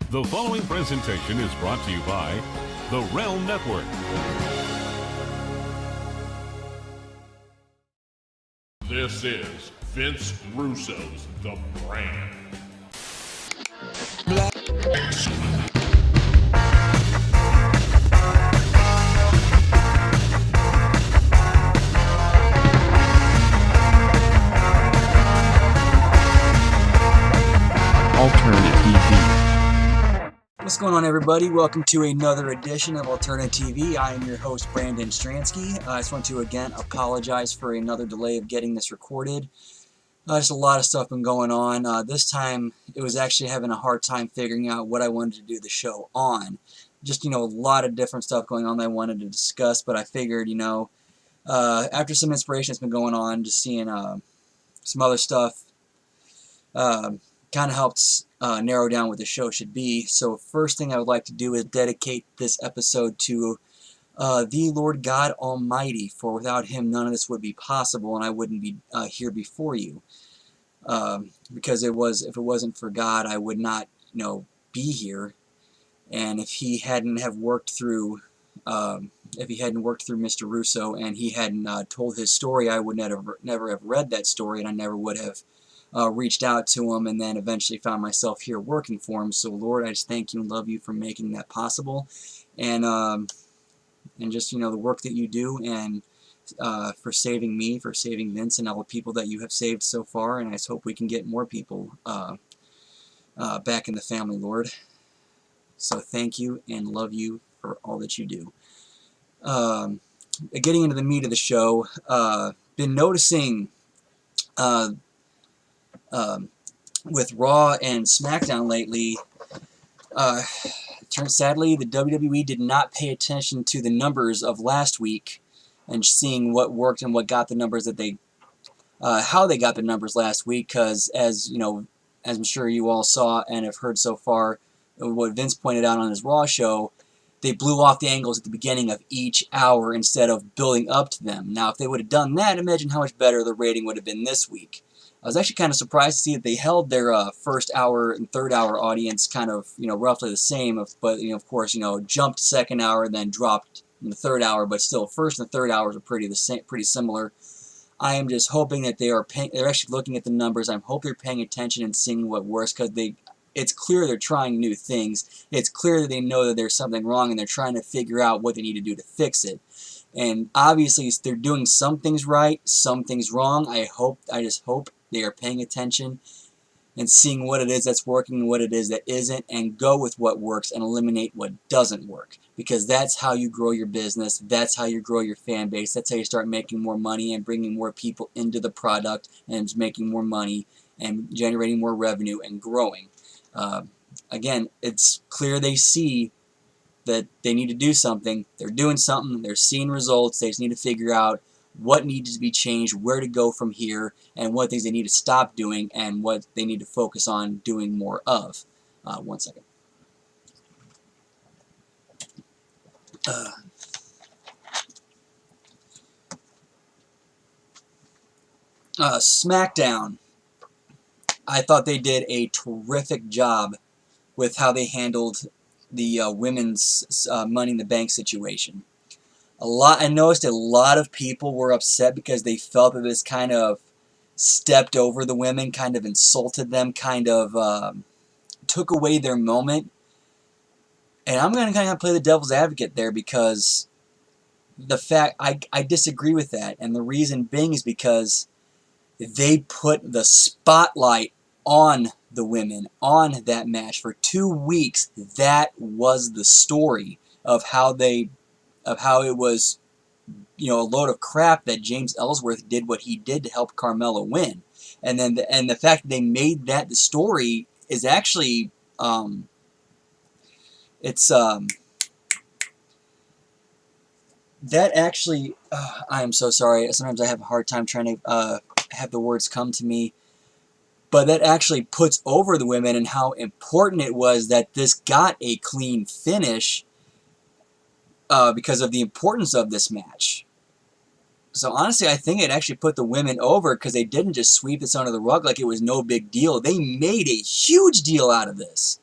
The following presentation is brought to you by the Realm Network. This is Vince Russo's The Brand. AlternaTV. What's going on, everybody? Welcome to another edition of AlternaTV. I am your host, Brandon Stransky. I just want to again apologize for another delay of getting this recorded. Just a lot of stuff been going on. This time, it was actually having a hard time figuring out what I wanted to do the show on. Just, a lot of different stuff going on that I wanted to discuss, but I figured, after some inspiration that's been going on, just seeing some other stuff, kind of helps narrow down what the show should be. So first thing I would like to do is dedicate this episode to the Lord God Almighty, for without Him none of this would be possible, and I wouldn't be here before you. Because if it wasn't for God, I would not, be here. And if He hadn't have worked through, Mr. Russo, and he hadn't told his story, I would never have read that story, and I never would have reached out to him, and then eventually found myself here working for him. So Lord, I just thank you and love you for making that possible, and just the work that you do, and for saving me, for saving Vince, and all the people that you have saved so far. And I just hope we can get more people back in the family, Lord. So thank you and love you for all that you do. Getting into the meat of the show, been noticing with Raw and SmackDown lately, sadly, the WWE did not pay attention to the numbers of last week and seeing what worked and what got the numbers that they, how they got the numbers last week. Because as I'm sure you all saw and have heard so far, what Vince pointed out on his Raw show, they blew off the angles at the beginning of each hour instead of building up to them. Now, if they would have done that, imagine how much better the rating would have been this week. I was actually kind of surprised to see that they held their first hour and third hour audience kind of, roughly the same, but, of course, jumped second hour, then dropped in the third hour, but still, first and third hours are pretty similar. I am just hoping that they're actually looking at the numbers. I hope they're paying attention and seeing what works, because it's clear they're trying new things. It's clear that they know that there's something wrong, and they're trying to figure out what they need to do to fix it. And obviously, they're doing some things right, some things wrong. I just hope they are paying attention and seeing what it is that's working and what it is that isn't, and go with what works and eliminate what doesn't work. Because that's how you grow your business. That's how you grow your fan base. That's how you start making more money and bringing more people into the product and making more money and generating more revenue and growing. Again, it's clear they see that they need to do something. They're doing something. They're seeing results. They just need to figure out what needs to be changed, where to go from here, and what things they need to stop doing, and what they need to focus on doing more of. One second. SmackDown. I thought they did a terrific job with how they handled the women's Money in the Bank situation. I noticed a lot of people were upset because they felt that this kind of stepped over the women, kind of insulted them, kind of took away their moment. And I'm going to kind of play the devil's advocate there, because I disagree with that. And the reason being is because they put the spotlight on the women, on that match. For 2 weeks, that was the story of how it was, a load of crap that James Ellsworth did what he did to help Carmella win. And then the fact that they made that the story is actually, that actually, I am so sorry. Sometimes I have a hard time trying to have the words come to me. But that actually puts over the women and how important it was that this got a clean finish, because of the importance of this match. So honestly, I think it actually put the women over, because they didn't just sweep this under the rug like it was no big deal. They made a huge deal out of this.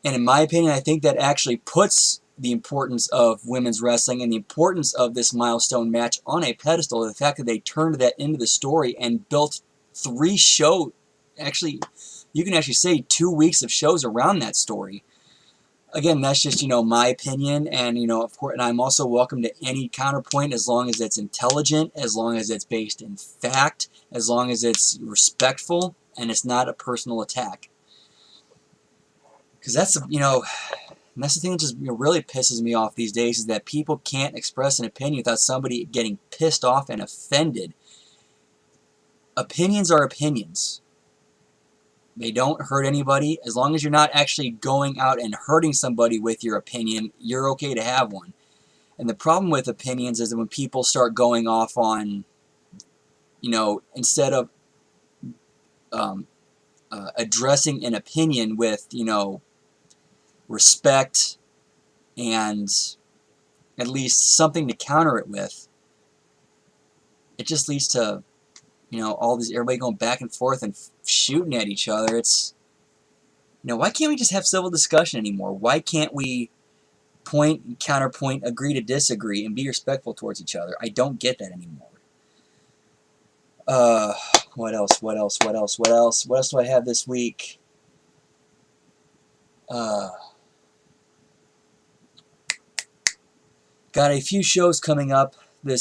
And in my opinion, I think that actually puts the importance of women's wrestling and the importance of this milestone match on a pedestal. The fact that they turned that into the story and built 3 shows, actually, you can actually say 2 weeks of shows around that story. Again, that's just, my opinion, and, of course, and I'm also welcome to any counterpoint as long as it's intelligent, as long as it's based in fact, as long as it's respectful, and it's not a personal attack. Because that's, that's the thing that just really pisses me off these days, is that people can't express an opinion without somebody getting pissed off and offended. Opinions are opinions. They don't hurt anybody. As long as you're not actually going out and hurting somebody with your opinion, you're okay to have one. And the problem with opinions is that when people start going off on, instead of addressing an opinion with, respect and at least something to counter it with, it just leads to, everybody going back and forth and shooting at each other. It's, why can't we just have civil discussion anymore? Why can't we point and counterpoint, agree to disagree, and be respectful towards each other? I don't get that anymore. What else? What else do I have this week? Got a few shows coming up in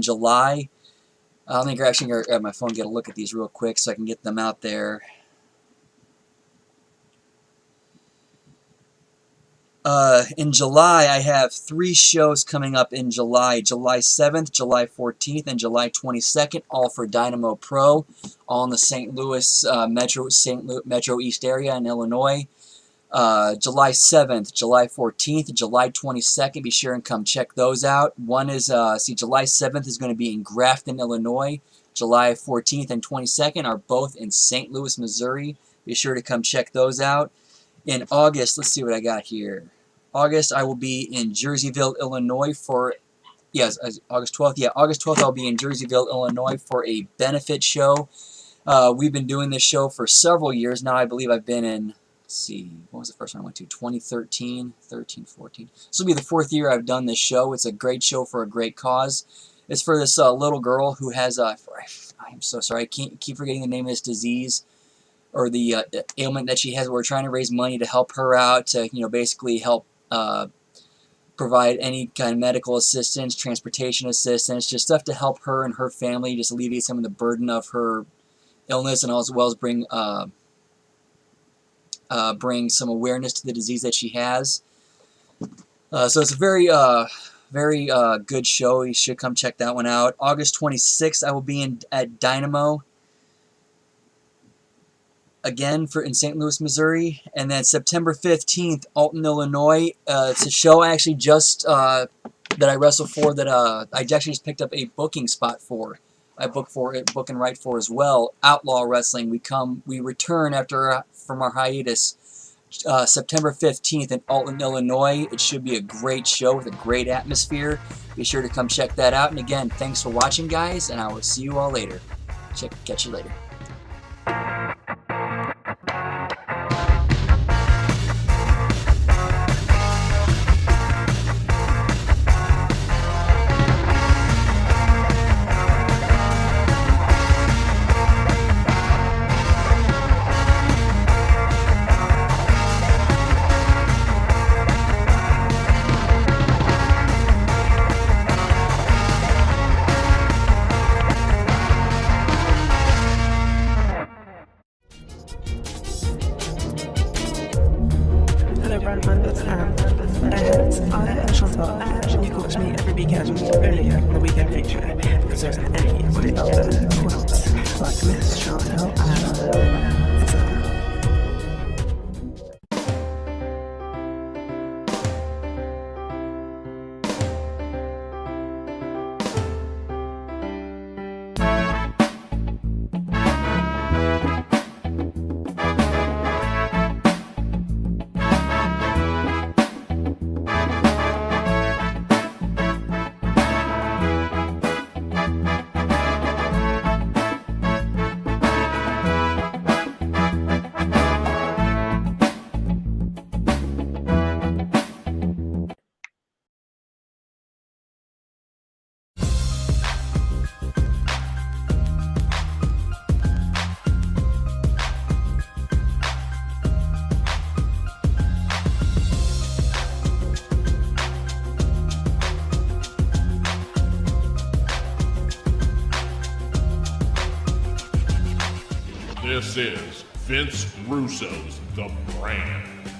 July. Let me actually grab my phone and get a look at these real quick so I can get them out there. In July, I have 3 shows coming up in July. July 7th, July 14th, and July 22nd, all for Dynamo Pro, all in the St. Louis Metro East area in Illinois. July 7th, July 14th, July 22nd, be sure and come check those out. One is, July 7th is going to be in Grafton, Illinois. July 14th and 22nd are both in St. Louis, Missouri. Be sure to come check those out. In August, let's see what I got here. August, I will be in Jerseyville, Illinois for, August 12th. Yeah, August 12th, I'll be in Jerseyville, Illinois for a benefit show. We've been doing this show for several years now. I believe I've been in, let's see, what was the first one I went to? 2013, 14. This will be the 4th year I've done this show. It's a great show for a great cause. It's for this little girl who has, I'm so sorry, I keep forgetting the name of this disease, or the ailment that she has. We're trying to raise money to help her out, to, basically help provide any kind of medical assistance, transportation assistance, just stuff to help her and her family, just alleviate some of the burden of her illness, and as well as bring some awareness to the disease that she has. So it's a very good show. You should come check that one out. August 26th, I will be at Dynamo again in St. Louis, Missouri. And then September 15th, Alton, Illinois. It's a show I actually just that I wrestle for, that I actually just picked up a booking spot for. I book and write for as well. Outlaw Wrestling. We return from our hiatus September 15th in Alton, Illinois. It should be a great show with a great atmosphere. Be sure to come check that out. And again, thanks for watching, guys, and I will see you all later. Catch you later. You catch me every weekend, only on the weekend feature, because there's any other quotes like Miss Chantal and This is Vince Russo's The Brand.